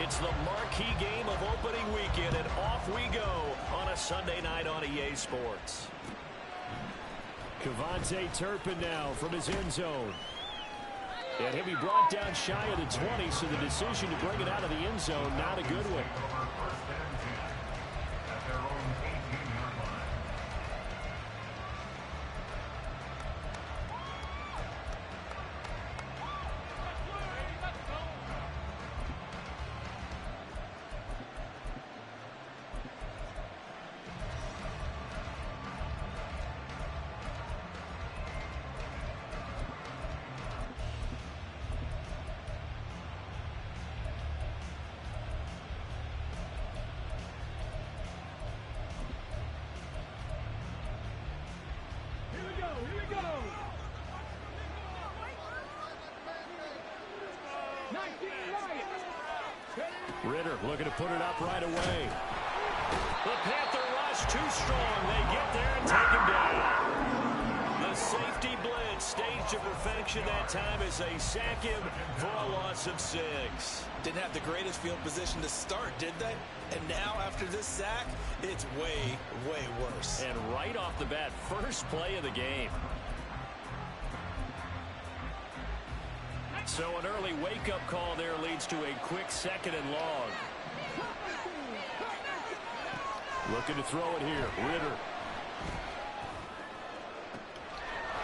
It's the marquee game of opening weekend, and off we go on a Sunday night on EA Sports. Cavante Turpin now from his end zone. And he'll be brought down shy of the 20, so the decision to bring it out of the end zone, not a good one. Ritter looking to put it up right away. The Panther rush too strong. They get there and take him down. The safety blitz staged to perfection that time as they sack him for a loss of 6. Didn't have the greatest field position to start, did they? And now after this sack, it's way, way worse. And right off the bat, first play of the game. So an early wake-up call there leads to a quick 2nd and long. Looking to throw it here. Ritter.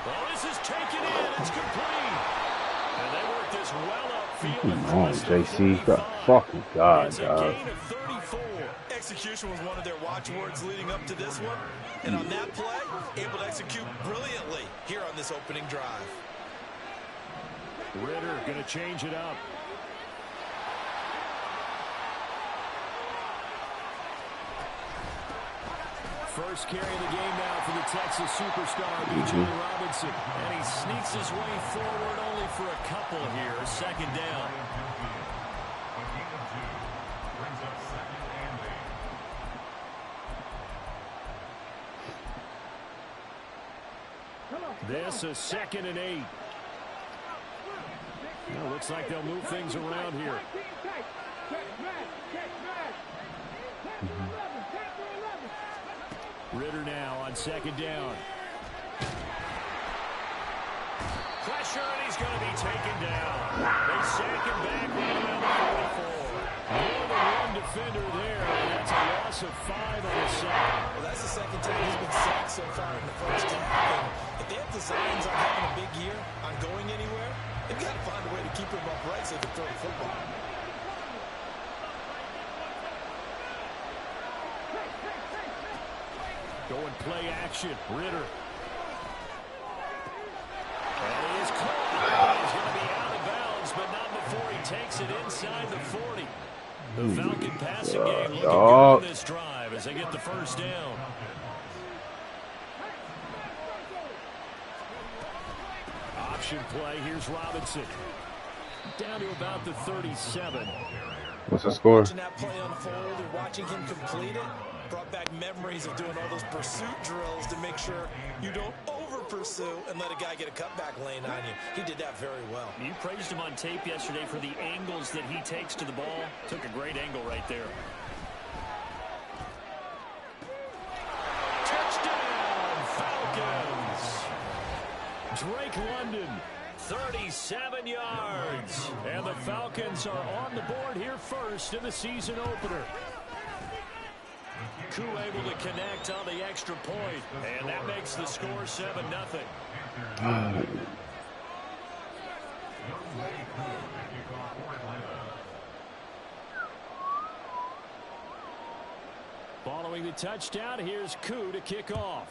Well, this is taken in. It's complete. And they work this well upfield. Come on, JC. Got fucking God, It's a gain of 34. Execution was one of their watchwords leading up to this one. And on that play, able to execute brilliantly here on this opening drive. Ritter going to change it up. First carry of the game now for the Texas superstar, B.J. Robinson. And he sneaks his way forward only for a couple here. 2nd down. This is 2nd and 8. Well, looks like they'll move things around here. Ritter now on 2nd down. Pressure, and he's going to be taken down. They sack him back right around the 44. More than one defender there, and that's a loss of 5 on the sack. Well, that's the 2nd time he's been sacked so far in the first half. And if they have designs on having a big year, on going anywhere, they've got to find a way to keep him upright so they can throw the football. Going play action. Ritter. And he is caught. He's going to be out of bounds, but not before he takes it inside the 40. The Falcon passing game looking good on this drive as they get the 1st down. Option play. Here's Robinson. Down to about the 37. What's the score? Watching that play unfold and watching him complete it brought back memories of doing all those pursuit drills to make sure you don't over-pursue and let a guy get a cutback lane on you. He did that very well. You praised him on tape yesterday for the angles that he takes to the ball. Took a great angle right there. Touchdown, Falcons! Drake London. 37 yards. And the Falcons are on the board here first in the season opener. Koo able to connect on the extra point, and that makes the score 7-0. Following the touchdown, here's Koo to kick off.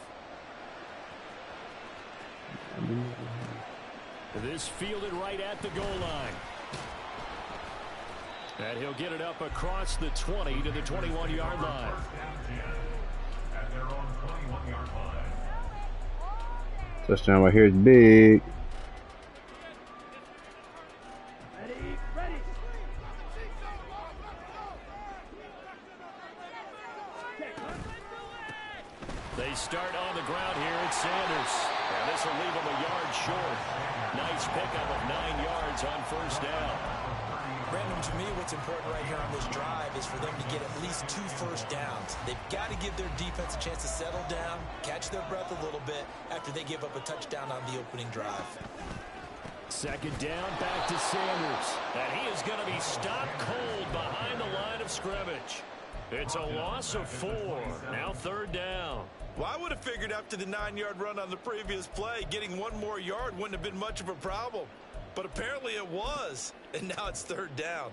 This fielded right at the goal line. And he'll get it up across the 20 to the 21-yard line. Touchdown right here is big. They start on the ground here. It's Sanders. And this will leave him a yard short. Nice pickup of 9 yards on first down. Brandon, to me, what's important right here on this drive is for them to get at least 2 first downs. They've got to give their defense a chance to settle down, catch their breath a little bit after they give up a touchdown on the opening drive. Second down, back to Sanders. And he is going to be stopped cold behind the line of scrimmage. It's a loss of 4. Now third down. Well, I would have figured after the 9-yard run on the previous play, getting 1 more yard wouldn't have been much of a problem. But apparently it was, and now it's third down.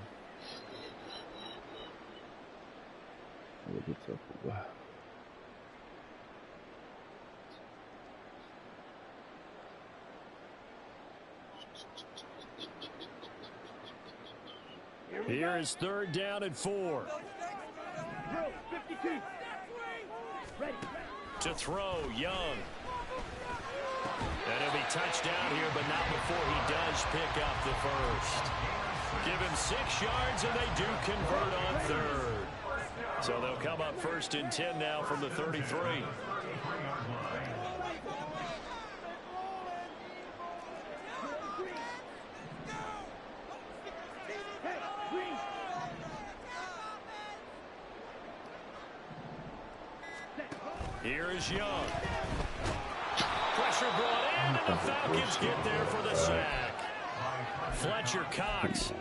Here is third down and 4. To throw, Young. And he'll be touched down here, but not before he does pick up the first. Give him 6 yards, and they do convert on third. So they'll come up first and 10 now from the 33. Here is Young. Pressure brought in, and the Falcons get there for the sack. Fletcher Cox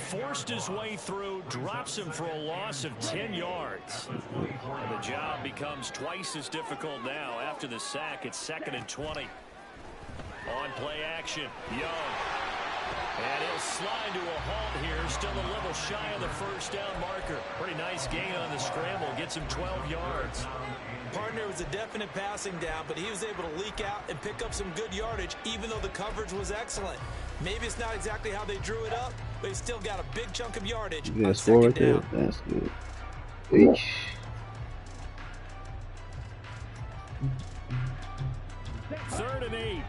forced his way through, drops him for a loss of 10 yards. And the job becomes twice as difficult now after the sack. It's 2nd and 20. On play action, Young. And he'll slide to a halt here, still a little shy of the first down marker. Pretty nice gain on the scramble, gets him 12 yards. Partner was a definite passing down, but he was able to leak out and pick up some good yardage, even though the coverage was excellent. Maybe it's not exactly how they drew it up, but he still got a big chunk of yardage on second down. That's good. Eesh. Third and 8.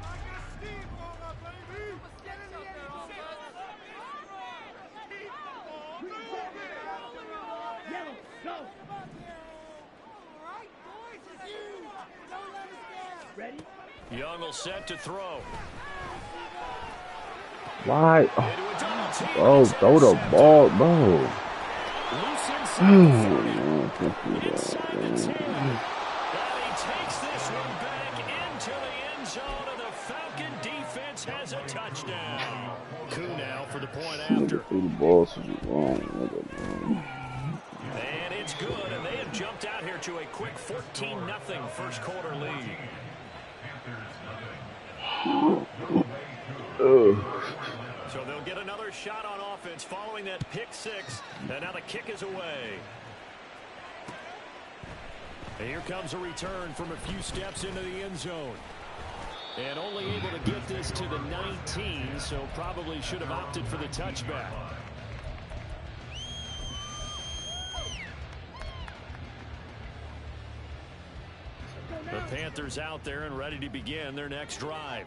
Young will set to throw. Why? Oh, throw the ball, bro. Takes this one back into the end zone, and the Falcon defense has a touchdown. Coup now for the point after. And it's good, and they have jumped out here to a quick 14-0 first quarter lead. So they'll get another shot on offense following that pick 6, and now the kick is away. And here comes a return from a few steps into the end zone. And only able to get this to the 19, so probably should have opted for the touchback. The Panthers out there and ready to begin their next drive.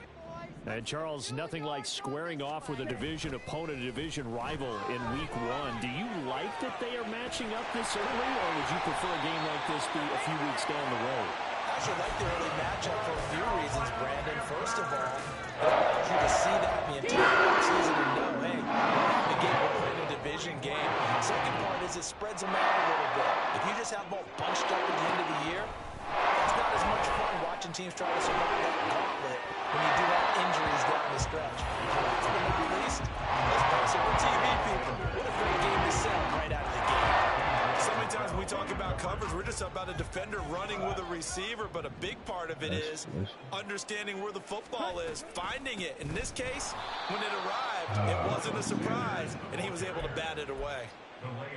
And Charles, nothing like squaring off with a division opponent, a division rival in week 1. Do you like that they are matching up this early, or would you prefer a game like this be a few weeks down the road? I actually like the early matchup for a few reasons, Brandon. First of all, I want you to see that the entire season and know, hey, the game will win a division game. Second part is it spreads them out a little bit. If you just have them all bunched up at the end of the year, that's not as much fun watching teams try to survive that gauntlet when you do have injuries down the stretch. Last but not least, let's pass it for TV people. What a great game to sell right out of the gate. So many times when we talk about coverage, we're just about a defender running with a receiver, but a big part of it is understanding where the football is, finding it. In this case, when it arrived, it wasn't a surprise, and he was able to bat it away.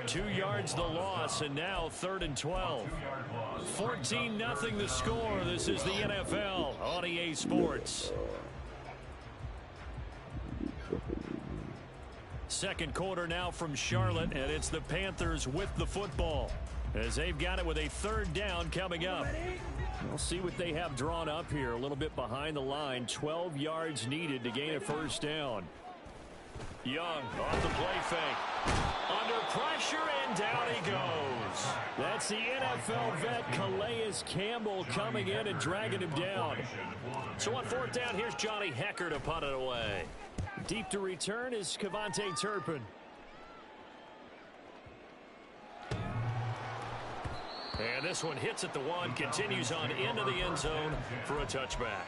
2 yards the loss, and now 3rd and 12. 14-0 the score. This is the NFL on EA Sports. Second quarter now from Charlotte, and it's the Panthers with the football as they've got it with a 3rd down coming up. We'll see what they have drawn up here. A little bit behind the line. 12 yards needed to gain a first down. Young off the play fake. Under pressure, and down he goes. That's the NFL vet Calais Campbell coming in and dragging him down. So on fourth down, here's Johnny Hecker to punt it away. Deep to return is Kevontae Turpin. And this one hits at the 1, continues on into the end zone for a touchback.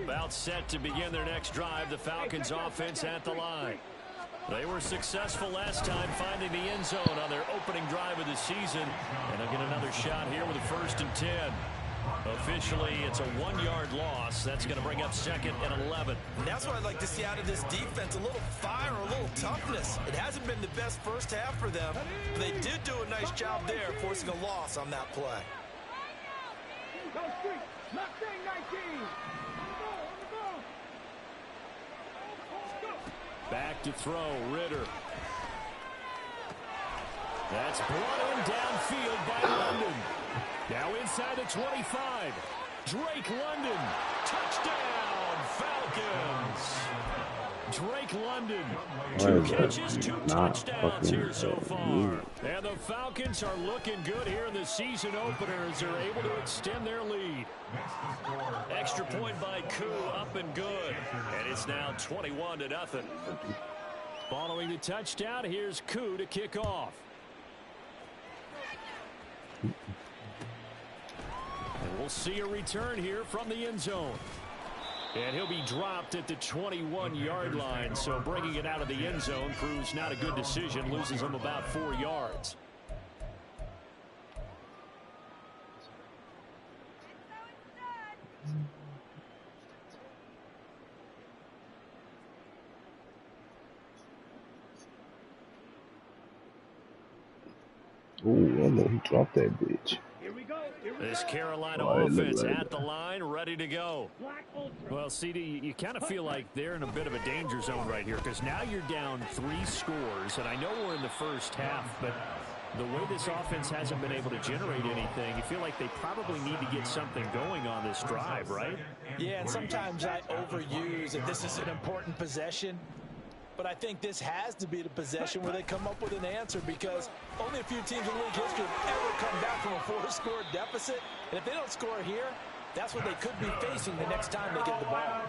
About set to begin their next drive, the Falcons offense at the line. They were successful last time finding the end zone on their opening drive of the season. And they'll get another shot here with a 1st and 10. Officially, it's a 1-yard loss. That's going to bring up 2nd and 11. And that's what I'd like to see out of this defense. A little fire, a little toughness. It hasn't been the best first half for them. But they did do a nice job there, forcing a loss on that play. Back to throw, Ritter. That's brought in downfield by London. Now inside the 25. Drake London. Touchdown, Falcons. Drake London. 2 catches, 2 touchdowns here so far. And the Falcons are looking good here in the season opener as they're able to extend their lead. Extra point by Koo, up and good. And it's now 21-0. Following the touchdown, here's Koo to kick off. And we'll see a return here from the end zone. And he'll be dropped at the 21-yard line, so bringing it out of the end zone proves not a good decision, loses him about 4 yards. Ooh, I know he dropped that bitch. This Carolina offense at the line, ready to go. Well, CD, you kind of feel like they're in a bit of a danger zone right here because now you're down 3 scores, and I know we're in the first half, but the way this offense hasn't been able to generate anything, you feel like they probably need to get something going on this drive, right? Yeah, and sometimes I overuse if this is an important possession. But I think this has to be the possession where they come up with an answer because only a few teams in league history have ever come back from a 4-score deficit. And if they don't score here, that's what they could be facing the next time they get the ball.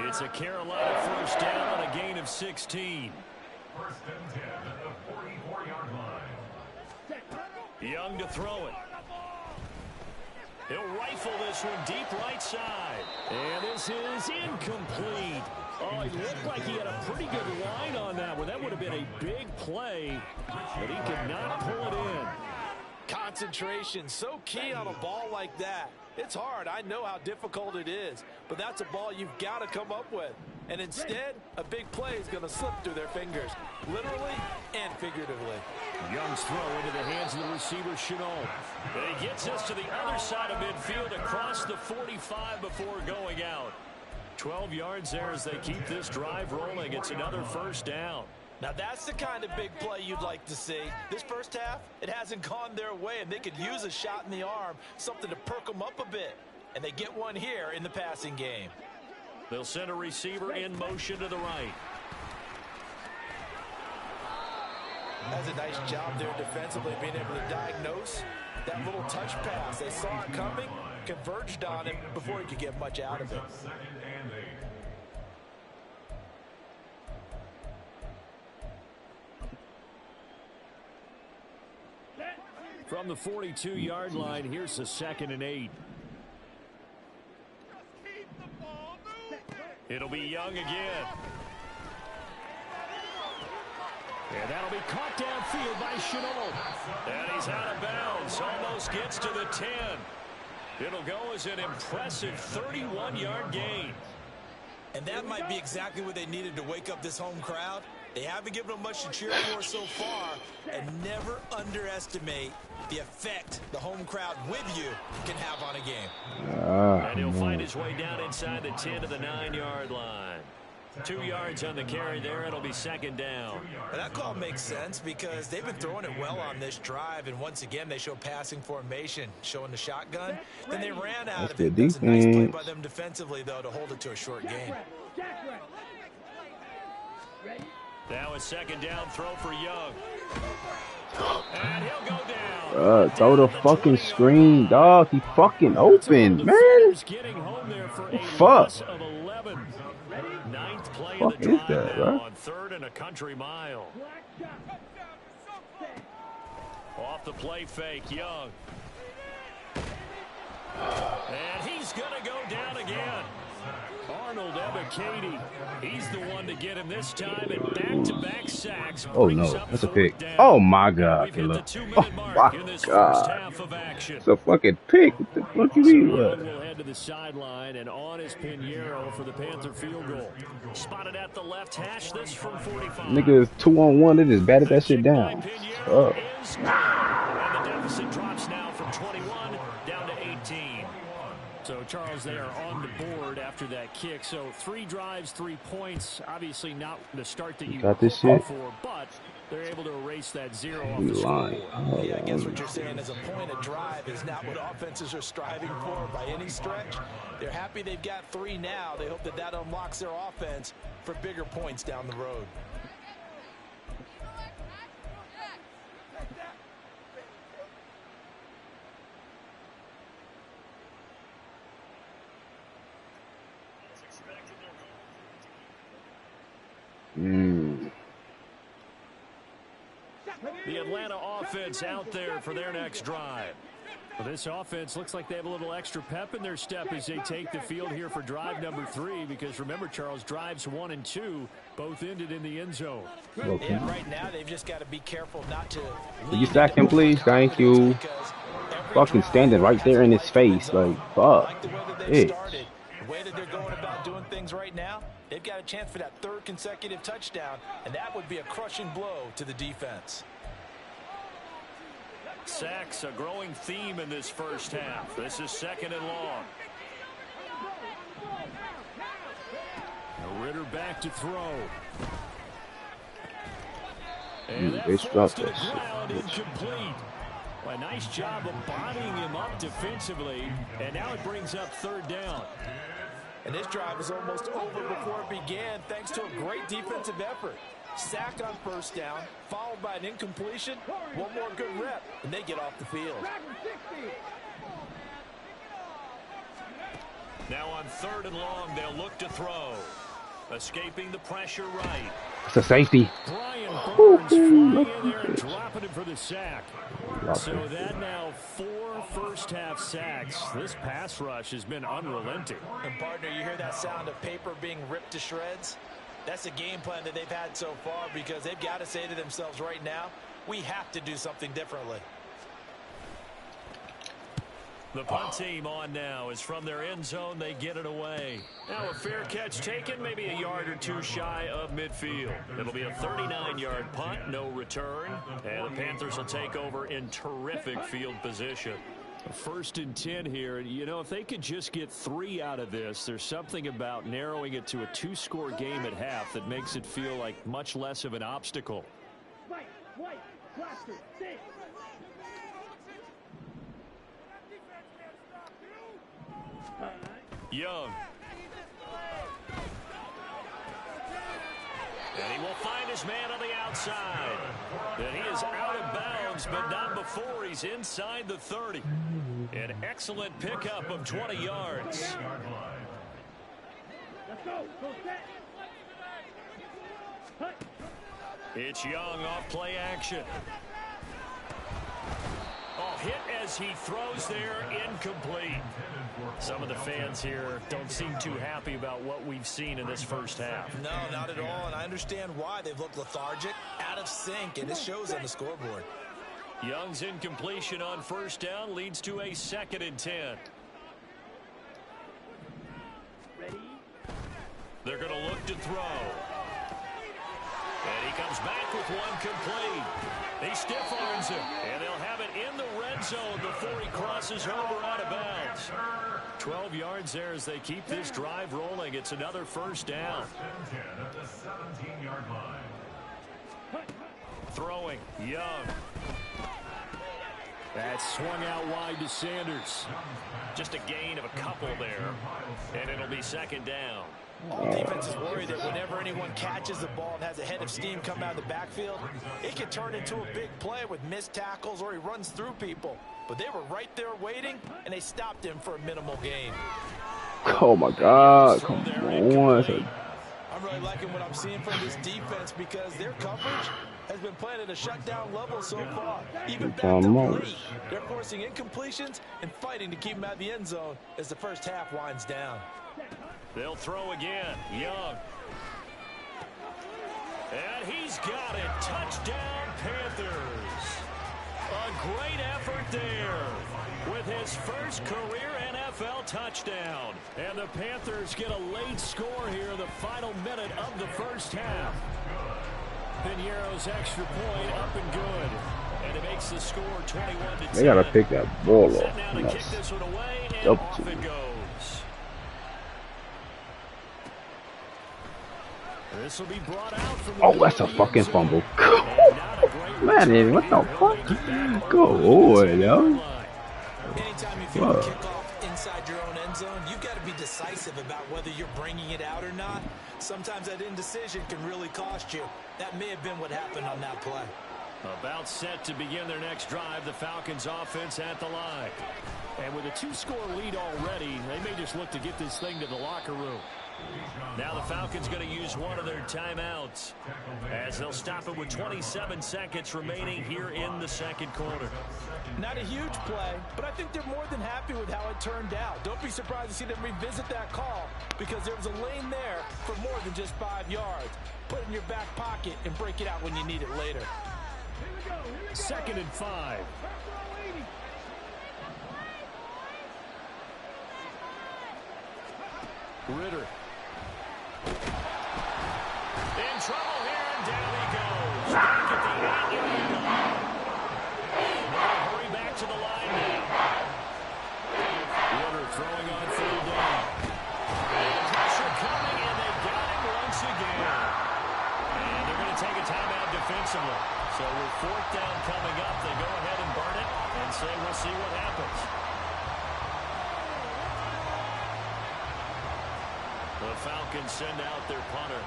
It's a Carolina first down on a gain of 16. 1st and 10 at the 44-yard line. Young to throw it. He'll rifle this one deep right side. And this is incomplete. Oh, he looked like he had a pretty good line on that one. That would have been a big play, but he could not pull it in. Concentration, so key on a ball like that. It's hard. I know how difficult it is, but that's a ball you've got to come up with. And instead, a big play is going to slip through their fingers, literally and figuratively. Young's throw into the hands of the receiver, Chenault. And he gets us to the other side of midfield across the 45 before going out. 12 yards there as they keep this drive rolling. It's another first down. Now that's the kind of big play you'd like to see. This first half, it hasn't gone their way, and they could use a shot in the arm, something to perk them up a bit. And they get one here in the passing game. They'll send a receiver in motion to the right. That's a nice job there defensively, being able to diagnose that little touch pass. They saw it coming, converged on him before he could get much out of it. From the 42-yard line, here's a 2nd and 8. It'll be Young again. And that'll be caught downfield by Chenault. And he's out of bounds. Almost gets to the 10. It'll go as an impressive 31-yard gain. And that might be exactly what they needed to wake up this home crowd. They haven't given them much to cheer for so far. And never underestimate the effect the home crowd with you can have on a game. And he'll find his way down inside the 10 to the 9-yard line. 2 yards on the carry there. It'll be second down. And that call makes sense because they've been throwing it well on this drive, and once again they show passing formation, showing the shotgun. Then they ran out of it. That's a nice play by them defensively, though, to hold it to a short gain. Now a second down throw for Young. And he'll go down. Throw the fucking screen, dog. He fucking open, man. Fuck. Ninth play Fuck of the drive is that, now bro? on 3rd and a country mile. Off the play fake, Young. And he's going to go down again. Arnold Ebiketie, he's the one to get him this time, and back-to-back sacks. Oh, no. That's a pick. Oh, my God, Caleb. Oh, my God. It's a fucking pick. What the fuck you mean? Young will head to the sideline, and on is Pinheiro for the Panther field goal. Spotted at the left hash, this from 45. Niggas 2-on-1, they just batted that shit down. Oh. And the deficit drops now from 21 down to 18. So, Charles, they are on the board after that kick. So, 3 drives, 3 points. Obviously not the start that you got this hoped shit for, but they're able to erase that 0 off You the lying. scoreboard. Yeah, I guess what you're saying is a point of drive is not what offenses are striving for by any stretch. They're happy they've got 3 now. They hope that that unlocks their offense for bigger points down the road. The Atlanta offense out there for their next drive. Well, this offense looks like they have a little extra pep in their step as they take the field here for drive number 3, because remember, Charles, drives 1 and 2 both ended in the end zone. Okay. Yeah, right now they've just got to be careful not to. Will you sack him, please? Thank you. Fucking standing right there in his face. Like, fuck. The way that they're going about doing things right now, they've got a chance for that 3rd consecutive touchdown, and that would be a crushing blow to the defense. Sacks, a growing theme in this first half. This is 2nd and long. Ritter back to throw. And that falls to the ground, incomplete. Well, a nice job of bodying him up defensively, and now it brings up 3rd down. And this drive was almost over before it began thanks to a great defensive effort. Sack on 1st down, followed by an incompletion. One more good rep, and they get off the field. Now on 3rd and long, they'll look to throw. Escaping the pressure right. It's a safety. Brian Burns flying in there and dropping him for the sack. So that now 4 first-half sacks. This pass rush has been unrelenting. And, partner, you hear that sound of paper being ripped to shreds? That's a game plan that they've had so far, because they've got to say to themselves right now, we have to do something differently. The punt team on now is from their end zone. They get it away. Now a fair catch taken, maybe a yard or 2 shy of midfield. It'll be a 39-yard punt, no return. And the Panthers will take over in terrific field position. 1st and 10 here. You know, if they could just get 3 out of this, there's something about narrowing it to a 2-score game at half that makes it feel like much less of an obstacle. Young. And he will find his man on the outside. And he is out of bounds, but not before he's inside the 30. An excellent pickup of 20 yards. It's Young off play action. Oh, hit as he throws there, incomplete. Some of the fans here don't seem too happy about what we've seen in this first half. No, not at all, and I understand why. They've looked lethargic, out of sync, and it shows on the scoreboard. Young's incompletion on 1st down leads to a 2nd and 10. They're going to look to throw. And he comes back with one complete. He stiff arms him, and they'll have it in the red zone before he crosses over out of bounds. 12 yards there as they keep this drive rolling. It's another first down. Throwing, Young. That swung out wide to Sanders. Just a gain of a couple there, and it'll be second down. All defense is worried that whenever anyone catches the ball and has a head of steam come out of the backfield, it can turn into a big play with missed tackles or he runs through people. But they were right there waiting, and they stopped him for a minimal gain. Oh, my God. Come on. I'm really liking what I'm seeing from this defense because their coverage has been playing at a shutdown level so far. Even back to late, they're forcing incompletions and fighting to keep them out of the end zone as the first half winds down. They'll throw again. Young. And he's got it. Touchdown, Panthers. A great effort there with his first career NFL touchdown. And the Panthers get a late score here in the final minute of the first half. Piñeiro's extra point up and good. And it makes the score 21-10. They got to pick that ball off. Now to kick this one away, and off it goes. This will be brought out from the that's a fucking fumble. Man, what the fuck? Go on, yo. Anytime you feel a kickoff inside your own end zone, you've got to be decisive about whether you're bringing it out or not. Sometimes that indecision can really cost you. That may have been what happened on that play. About set to begin their next drive, the Falcons offense at the line. And with a 2-score lead already, they may just look to get this thing to the locker room. Now the Falcons going to use one of their timeouts as they'll stop it with 27 seconds remaining here in the second quarter. Not a huge play, but I think they're more than happy with how it turned out. Don't be surprised to see them revisit that call because there was a lane there for more than just 5 yards. Put it in your back pocket and break it out when you need it later. 2nd and 5. Ritter. In trouble here, and down he goes. Back at the 8-yard line. They'll hurry back to the line now. Ritter throwing on 3rd down. And pressure coming, and they've got him once again. And they're going to take a timeout defensively. So with 4th down coming up, they go ahead and burn it and say we'll see what happens. The Falcons send out their punter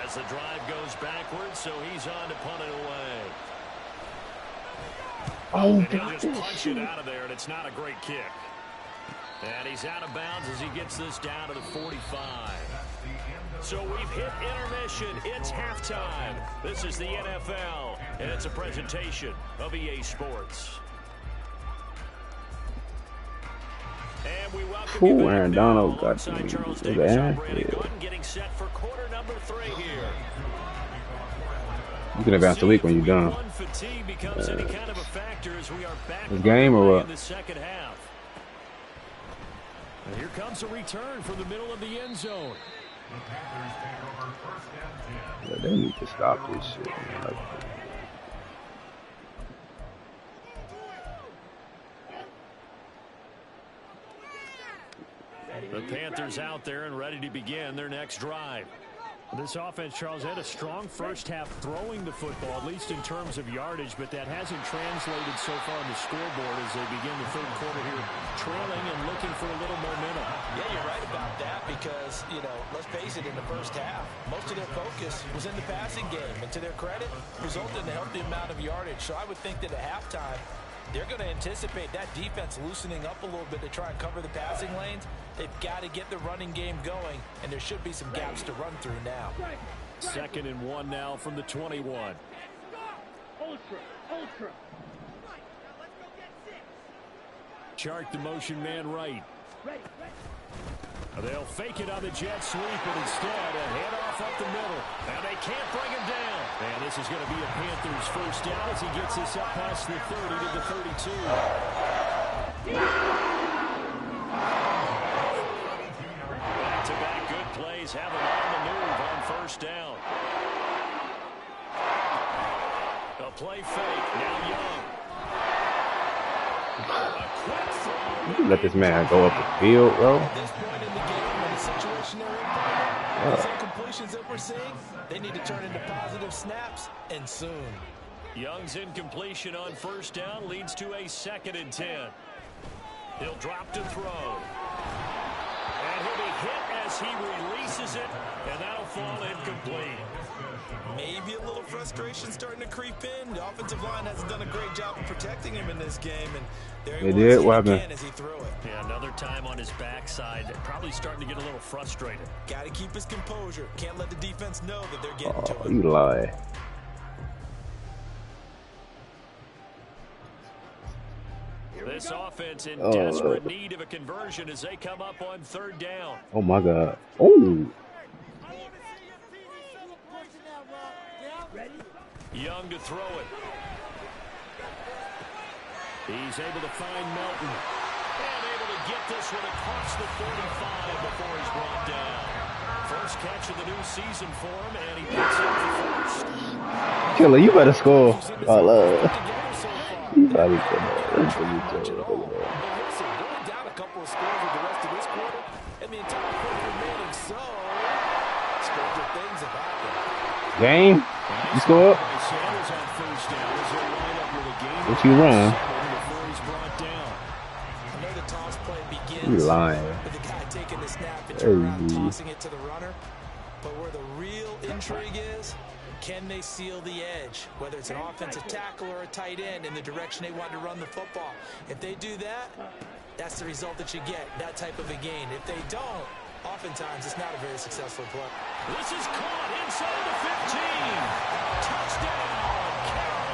as the drive goes backwards, so he's on to punt it away. Oh, and he'll just punch it out of there, and it's not a great kick. And he's out of bounds as he gets this down to the 45. So we've hit intermission. It's halftime. This is the NFL, and it's a presentation of EA Sports. And we welcome you back Aaron now Donald got alongside Charles his Davis. I'm ass. Brandon Gooden getting set for quarter number 3 here. You can advance the week when you're done. Fatigue becomes any kind of a factor as we are back The game or what? in the second half. And here comes a return from the middle of the end zone. Yeah, they need to stop this shit, man. The Panthers out there and ready to begin their next drive. This offense, Charles, had a strong first half throwing the football, at least in terms of yardage, but that hasn't translated so far on the scoreboard as they begin the third quarter here, trailing and looking for a little momentum. Yeah, you're right about that because, you know, let's face it, in the first half, most of their focus was in the passing game, and to their credit, resulted in a healthy amount of yardage. So I would think that at halftime, they're going to anticipate that defense loosening up a little bit to try and cover the passing lanes. They've got to get the running game going, and there should be some gaps to run through now. 2nd and 1 now from the 21. Chart the motion man right. They'll fake it on the jet sweep, and instead a handoff up the middle. And they can't bring him down. And this is going to be a Panthers first down as he gets this up past the 30 to the 32. Back-to-back good plays have him on the move on first down. A play fake. Now Young. You can let this man go up the field, bro. At this point in the game, in the situation they're in, partner, these incompletions that we're seeing, they need to turn into positive snaps, and soon. Young's incompletion on first down leads to a 2nd and 10. He'll drop to throw. And he'll be hit as he releases it, and that'll fall incomplete. Maybe a little frustration starting to creep in. The offensive line hasn't done a great job of protecting him in this game, and there he was again as he threw it. Yeah, another time on his backside, probably starting to get a little frustrated. Got to keep his composure. Can't let the defense know that they're getting to him. You lie. This offense in desperate need of a conversion as they come up on 3rd down. Oh my God. Oh. Young to throw it. He's able to find Melton. And able to get this one across the 45 before he's brought down. First catch of the new season for him, and he picks up the first. Killer, you better score. I love. You probably could have. Down a couple of scores with the rest of this quarter, and the entire quarter remaining. So, stranger things have happened. Game? You score up? What you run? You lying. With the guy taking the snap and turn around, tossing it to the runner. But where the real intrigue is, can they seal the edge? Whether it's an offensive tackle or a tight end in the direction they want to run the football. If they do that, that's the result that you get, that type of a gain. If they don't, oftentimes it's not a very successful play. This is caught inside the 15. Touchdown, Carolina.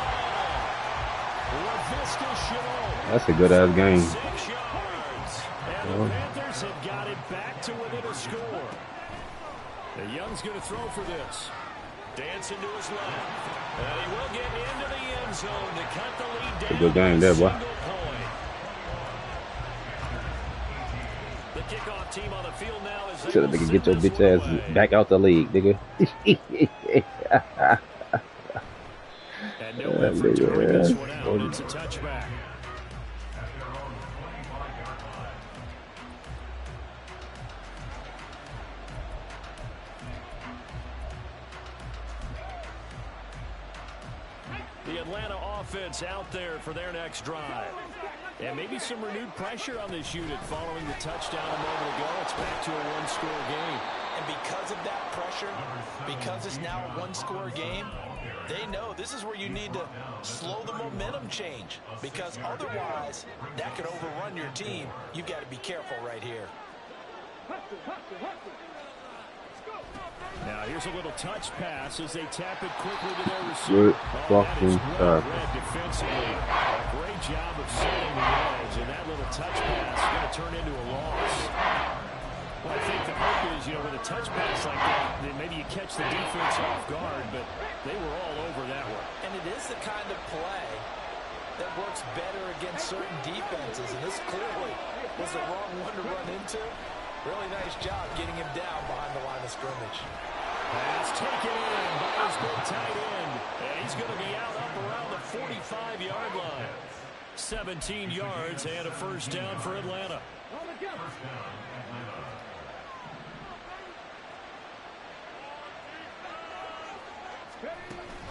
That's a good-ass game. 6 yards. And the Panthers have got it back to within a score. The Young's going to throw for this. Dancing to his left. And he will get into the end zone to cut the lead down. It's a good game there, boy. The kickoff team on the field now is should have get your bitch ass back out the league, nigga. And no effort to bring this one out. It's a touchback. The Atlanta offense out there for their next drive. And maybe some renewed pressure on this unit following the touchdown a moment ago. It's back to a one-score game. And because of that pressure, because it's now a one-score game, they know this is where you need to slow the momentum change. Because otherwise, that could overrun your team. You've got to be careful right here. Now here's a little touch pass as they tap it quickly to their receiver. Defensively, a great job of setting the edge, and that little touch pass is going to turn into a loss. Well, I think the hope is, with a touch pass like that, then maybe you catch the defense off guard, but they were all over that one. And it is the kind of play that works better against certain defenses, and this clearly was the wrong one to run into. Really nice job getting him down behind the line of scrimmage. Pass taken in by his big tight end. And he's going to be out up around the 45-yard line. 17 yards and a first down for Atlanta.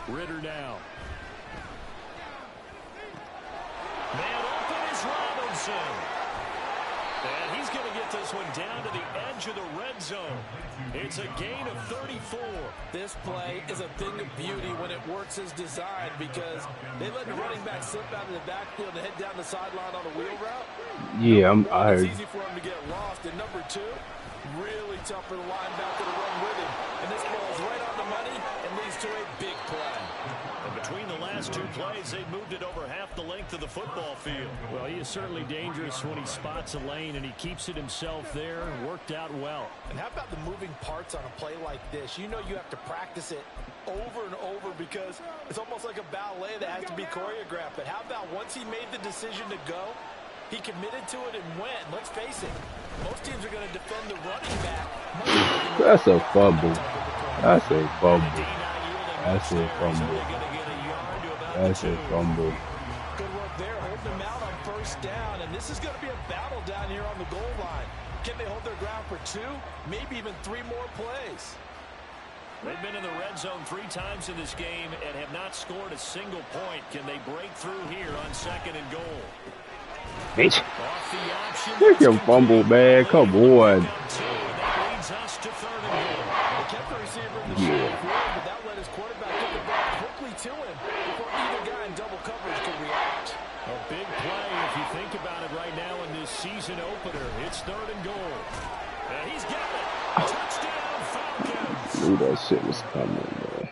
Ritter now. Man open is Robinson. And he's going to get this one down to the edge of the red zone. It's a gain of 34. This play is a thing of beauty when it works as designed because they let the running back slip out of the backfield and head down the sideline on a wheel route. Yeah, I heard. It's easy for him to get lost. And number two, really tough for the linebacker to run with him. And this ball is right on the money and leads to a big play. And between the last two plays, they've moved it over half the length of the football field. Well, he is certainly dangerous when he spots a lane, and he keeps it himself there. Worked out well. And how about the moving parts on a play like this? You know you have to practice it over and over because it's almost like a ballet that has to be choreographed. But how about once he made the decision to go, he committed to it and went. Let's face it, most teams are going to defend the running back. That's a fumble. That's a fumble. That's a fumble. That's a fumble. Good work there, holding them out on first down, and this is going to be a battle down here on the goal line. Can they hold their ground for 2, maybe even 3 more plays? They've been in the red zone 3 times in this game and have not scored a single point. Can they break through here on 2nd and goal? Bitch. Freaking fumble, man. Come on. That leads us to 3rd and goal. They kept the receiver in the short field, but that led his quarterback get the ball quickly to him before either guy in double coverage could react. A big play if you think about it right now in this season opener. It's 3rd and goal. And he's got it. Touchdown, Falcons. Knew that shit was coming, man.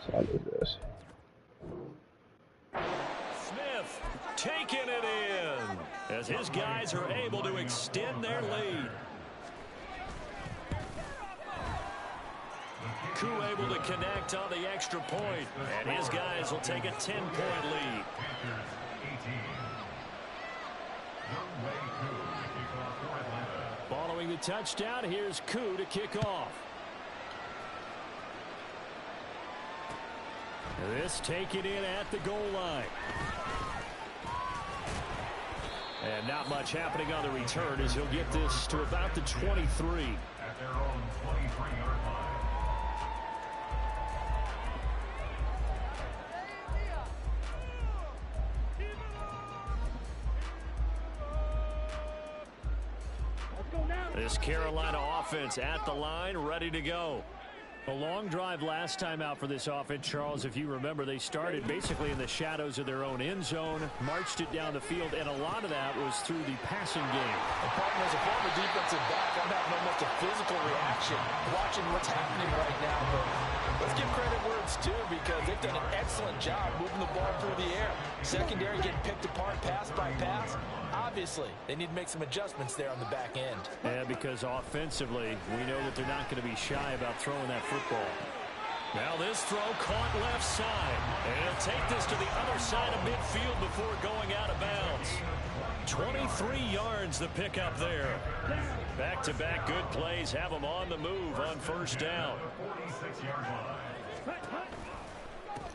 Solid this. Smith taking it in as his guys are able to extend their lead. Koo able to connect on the extra point, and his guys will take a 10-point lead. Following the touchdown, here's Koo to kick off. This taken in at the goal line. And not much happening on the return as he'll get this to about the 23. At their own 23-yard line. This Carolina offense at the line, ready to go. A long drive last time out for this offense, Charles. If you remember, they started basically in the shadows of their own end zone, marched it down the field, and a lot of that was through the passing game. And partner, as a former defensive back, I'm having almost a physical reaction watching what's happening right now. But let's give credit where it's due because they've done an excellent job moving the ball through the air. Secondary getting picked apart pass by pass. Obviously, they need to make some adjustments there on the back end. Yeah, because offensively, we know that they're not going to be shy about throwing that football. Now this throw caught left side. And he'll take this to the other side of midfield before going out of bounds. 23 yards the pickup there. Back-to-back good plays have them on the move on first down.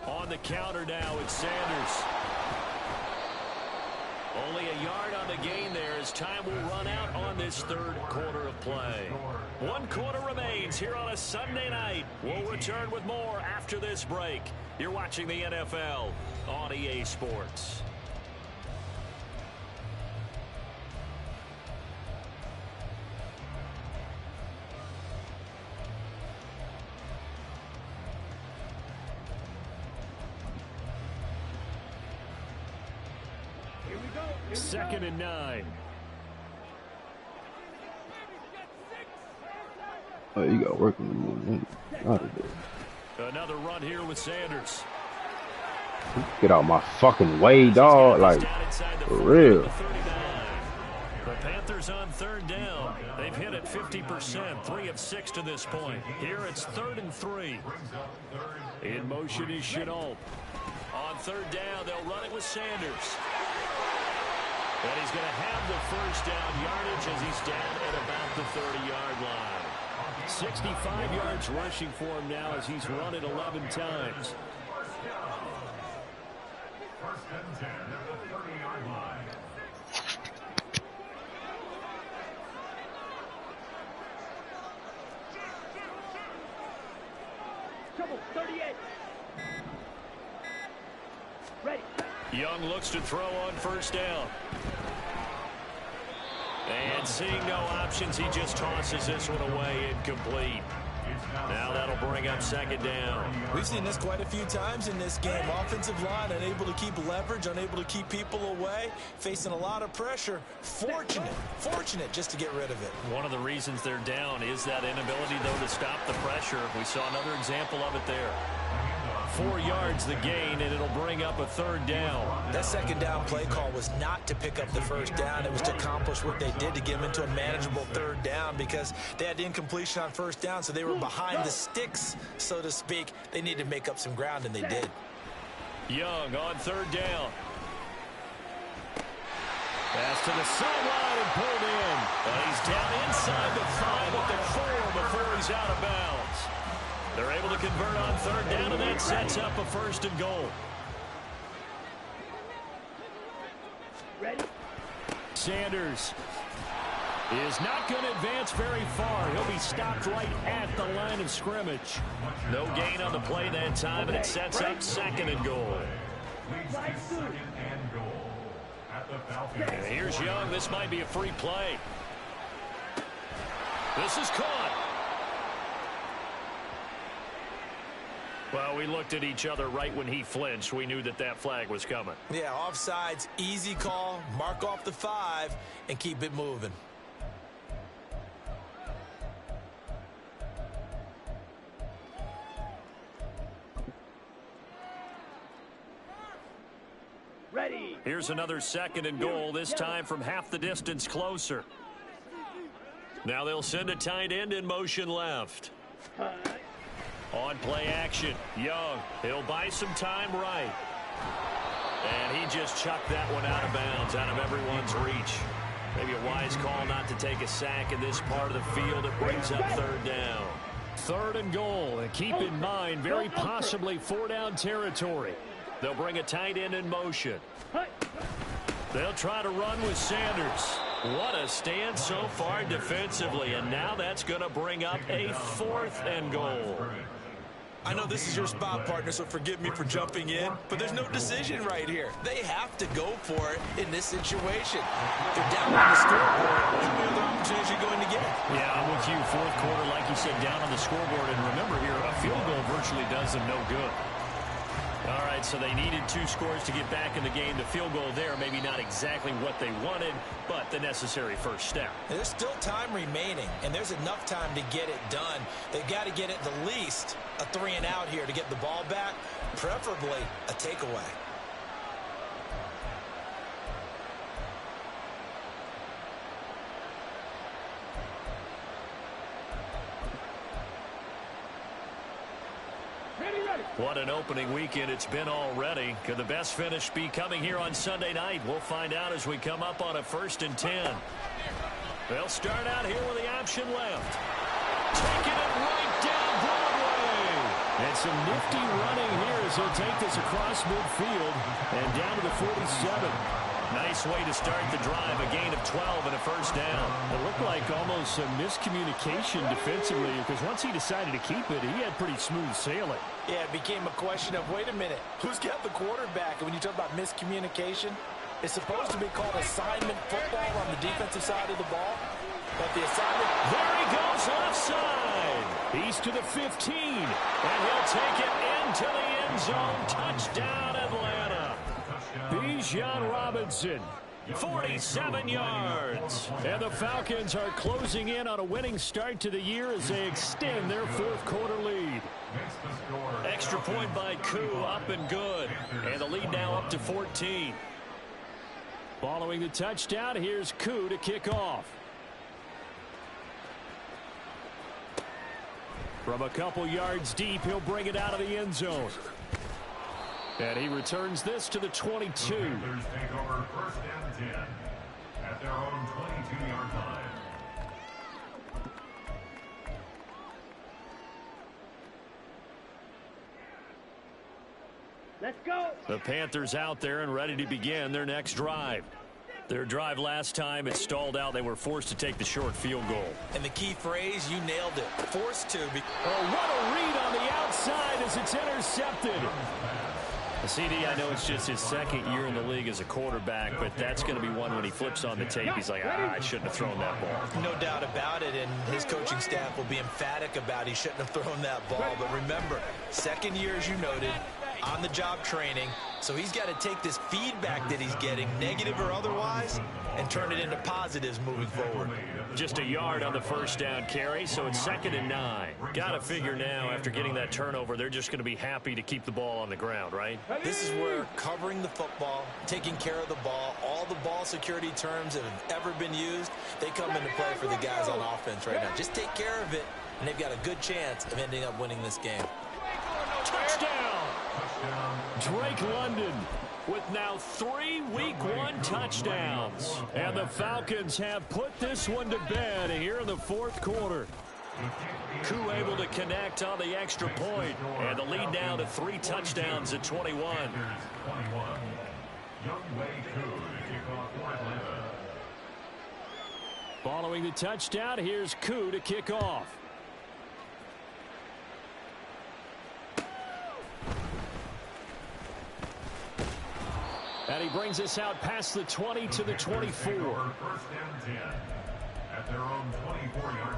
On the counter now, it's Sanders. Only a yard on the gain there as time will run out on this 3rd quarter of play. 1 quarter remains here on a Sunday night. We'll return with more after this break. You're watching the NFL on EA Sports. Second and 9. Oh, you got working. Another run here with Sanders. Get out my fucking way, dog. Like, for real. The Panthers on 3rd down. They've hit it 50%, 3 of 6 to this point. Here it's 3rd and 3. In motion is Chenault. On 3rd down, they'll run it with Sanders. And he's going to have the first down yardage as he's down at about the 30-yard line. 65 yards rushing for him now as he's run it 11 times. First and 10 at the 30-yard line. Trouble, 38. Ready. Young looks to throw on first down. And seeing no options, he just tosses this one away incomplete. Now that'll bring up 2nd down. We've seen this quite a few times in this game. Offensive line unable to keep leverage, unable to keep people away, facing a lot of pressure. Fortunate just to get rid of it. One of the reasons they're down is that inability, though, to stop the pressure. We saw another example of it there. 4 yards the gain, and it'll bring up a 3rd down. That 2nd down play call was not to pick up the first down. It was to accomplish what they did to get them into a manageable 3rd down because they had incompletion on first down, so they were behind the sticks, so to speak. They needed to make up some ground, and they did. Young on 3rd down. Pass to the sideline and pulled in. But he's down inside the 5 at the 4 before he's out of bounds. They're able to convert on 3rd down, and that sets up a 1st and goal. Sanders is not going to advance very far. He'll be stopped right at the line of scrimmage. No gain on the play that time, and it sets up 2nd and goal. And here's Young. This might be a free play. This is caught. Well, we looked at each other right when he flinched. We knew that that flag was coming. Yeah, offsides, easy call. Mark off the 5 and keep it moving. Here's another 2nd and goal, this time from half the distance closer. Now they'll send a tight end in motion left. On play action, Young. He'll buy some time right. And he just chucked that one out of bounds, out of everyone's reach. Maybe a wise call not to take a sack in this part of the field. It brings up 3rd down. 3rd and goal. And keep in mind, very possibly 4-down territory. They'll bring a tight end in motion. They'll try to run with Sanders. What a stand so far defensively, and now that's going to bring up a 4th and goal. I know this is your spot, partner, so forgive me for jumping in, but there's no decision right here. They have to go for it in this situation. They're down on the scoreboard. How many other opportunities are you going to get? Yeah, I'm with you. 4th quarter, like you said, down on the scoreboard. And remember here, a field goal virtually does them no good. All right, so they needed 2 scores to get back in the game. The field goal there, maybe not exactly what they wanted, but the necessary first step. There's still time remaining, and there's enough time to get it done. They've got to get at the least a 3 and out here to get the ball back, preferably a takeaway. What an opening weekend it's been already. Could the best finish be coming here on Sunday night? We'll find out as we come up on a 1st and 10. They'll start out here with the option left. Taking it right down Broadway. And some nifty running here as he'll take this across midfield and down to the 47. Nice way to start the drive. A gain of 12 and a 1st down. It looked like almost a miscommunication defensively because once he decided to keep it, he had pretty smooth sailing. Yeah, it became a question of, wait a minute, who's got the quarterback? And when you talk about miscommunication, it's supposed to be called assignment football on the defensive side of the ball. But the assignment... There he goes offside. He's to the 15. And he'll take it into the end zone. Touchdown, Atlanta. Bijan Robinson. 47 yards. And the Falcons are closing in on a winning start to the year as they extend their 4th quarter lead. Extra point by Koo, up and good. And the lead now up to 14. Following the touchdown, here's Koo to kick off. From a couple yards deep, he'll bring it out of the end zone. And he returns this to the 22. Take over 1st and 10 at their own 22-yard line. Let's go. The Panthers out there and ready to begin their next drive. Their drive last time, it stalled out. They were forced to take the short field goal. And the key phrase, you nailed it. Forced to. Oh, what a read on the outside as it's intercepted. CD, I know it's just his 2nd year in the league as a quarterback, but that's going to be one when he flips on the tape. He's like, I shouldn't have thrown that ball. No doubt about it, and his coaching staff will be emphatic about he shouldn't have thrown that ball. But remember, 2nd year, as you noted, on-the-job training, so he's got to take this feedback that he's getting, negative or otherwise, and turn it into positives moving forward. Just a yard on the 1st down carry, so it's 2nd and 9. Got to figure now, after getting that turnover, they're just going to be happy to keep the ball on the ground, right? This is where covering the football, taking care of the ball, all the ball security terms that have ever been used, they come into play for the guys on offense right now. Just take care of it, and they've got a good chance of ending up winning this game. Touchdown! Drake London with now 3 Week 1 touchdowns. And the Falcons have put this one to bed here in the 4th quarter. Koo able to connect on the extra point, and the lead now to 3 touchdowns at 21. Following the touchdown, here's Koo to kick off. And he brings us out past the 20 to the 24. First and 10 at their own 24-yard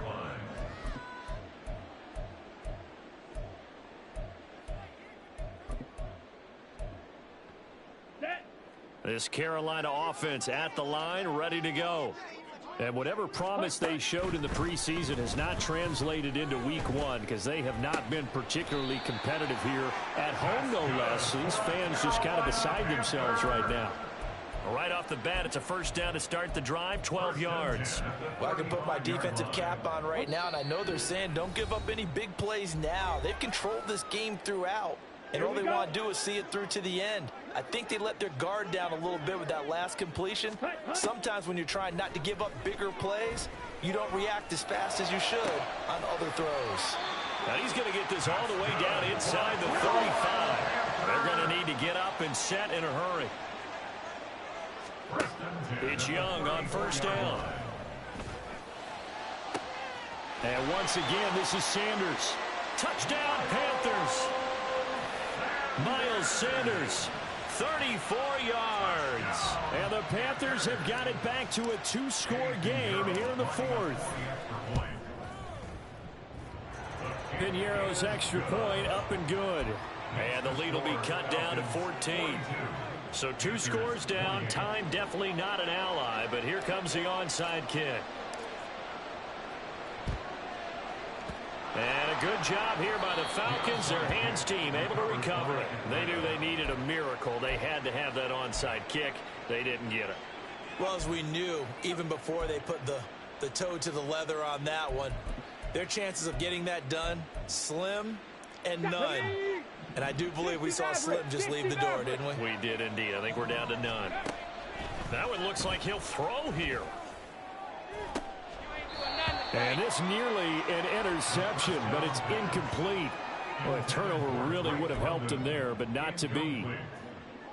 line. This Carolina offense at the line, ready to go. And whatever promise they showed in the preseason has not translated into week one because they have not been particularly competitive here at home, no less. These fans just kind of beside themselves right now. Right off the bat, it's a first down to start the drive, 12 yards. Well, I can put my defensive cap on right now, and I know they're saying don't give up any big plays now. They've controlled this game throughout, and all they want to do is see it through to the end. I think they let their guard down a little bit with that last completion. Sometimes when you're trying not to give up bigger plays, you don't react as fast as you should on other throws. Now he's going to get this all the way down inside the 35. They're going to need to get up and set in a hurry. It's Young on first down. And once again, this is Sanders. Touchdown, Panthers. Miles Sanders, 34 yards. And the Panthers have got it back to a two-score game here in the fourth. Piñeiro's extra point up and good. And the lead will be cut down to 14. So 2 scores down. Time definitely not an ally, but here comes the onside kick. And a good job here by the Falcons. Their hands team able to recover it. They knew they needed a miracle. They had to have that onside kick. They didn't get it. Well, as we knew, even before they put the toe to the leather on that one, their chances of getting that done, slim and none. And I do believe we saw Slim just leave the door, didn't we? We did indeed. I think we're down to none. That one looks like he'll throw here. And this nearly an interception, but it's incomplete. Well, a turnover really would have helped him there, but not to be.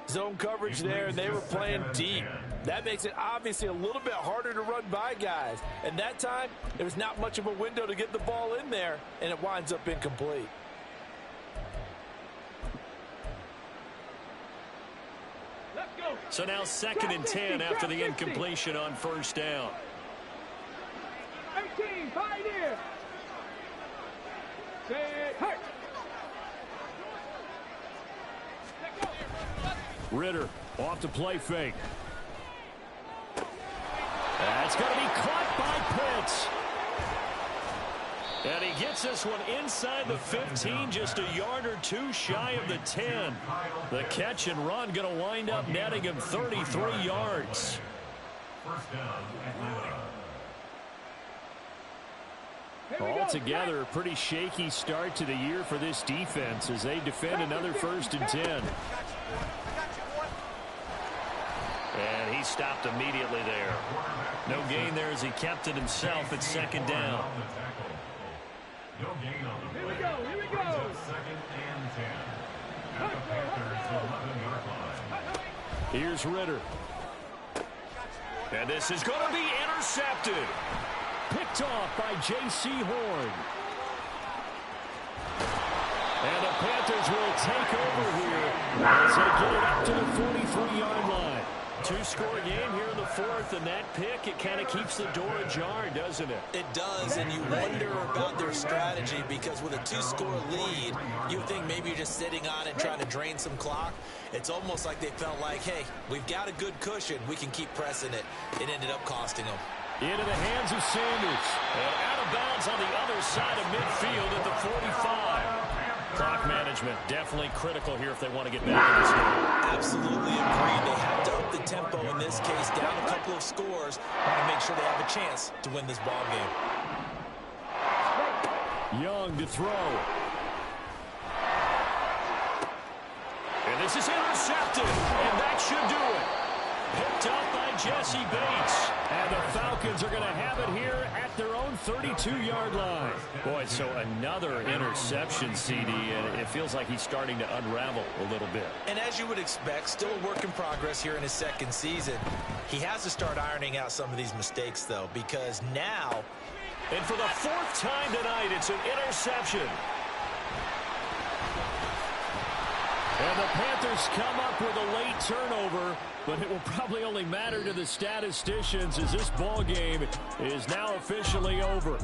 Zone coverage there, and they were playing deep. That makes it obviously a little bit harder to run by guys. And that time, there was not much of a window to get the ball in there, and it winds up incomplete. So now 2nd and 10 after the incompletion on first down. 18, fight here. Say hurt. Ritter off the play fake. That's going to be caught by Pitts. And he gets this one inside the 15, just a yard or two shy of the 10. The catch and run going to wind up netting him 33 yards. First down, Atlanta. Altogether, a pretty shaky start to the year for this defense as they defend another 1st and 10. And he stopped immediately there. No gain there as he kept it himself at 2nd down. No gain on the play. Here we go. 2nd and 10 at the Panthers' 11-yard line. Here's Ritter. And this is going to be intercepted. Picked off by J.C. Horn. And the Panthers will take over here as they get it up to the 43-yard line. 2-score game here in the 4th, and that pick, it kind of keeps the door ajar, doesn't it? It does, and you wonder about their strategy because with a 2-score lead, you think maybe you're just sitting on it trying to drain some clock. It's almost like they felt like, hey, we've got a good cushion. We can keep pressing it. It ended up costing them. Into the hands of Sanders. And out of bounds on the other side of midfield at the 45. Clock management definitely critical here if they want to get back in this game. Absolutely agreed. They have to up the tempo in this case, down a couple of scores, want to make sure they have a chance to win this ball game. Young to throw. And this is intercepted, and that should do it. Picked up by Jesse Bates. And the Falcons are going to have it here at their own 32-yard line. Boy, so another interception, CD, and it feels like he's starting to unravel a little bit. And as you would expect, still a work in progress here in his second season. He has to start ironing out some of these mistakes, though, because now... And for the fourth time tonight, it's an interception. And the Panthers come up with a late turnover, but it will probably only matter to the statisticians as this ball game is now officially over.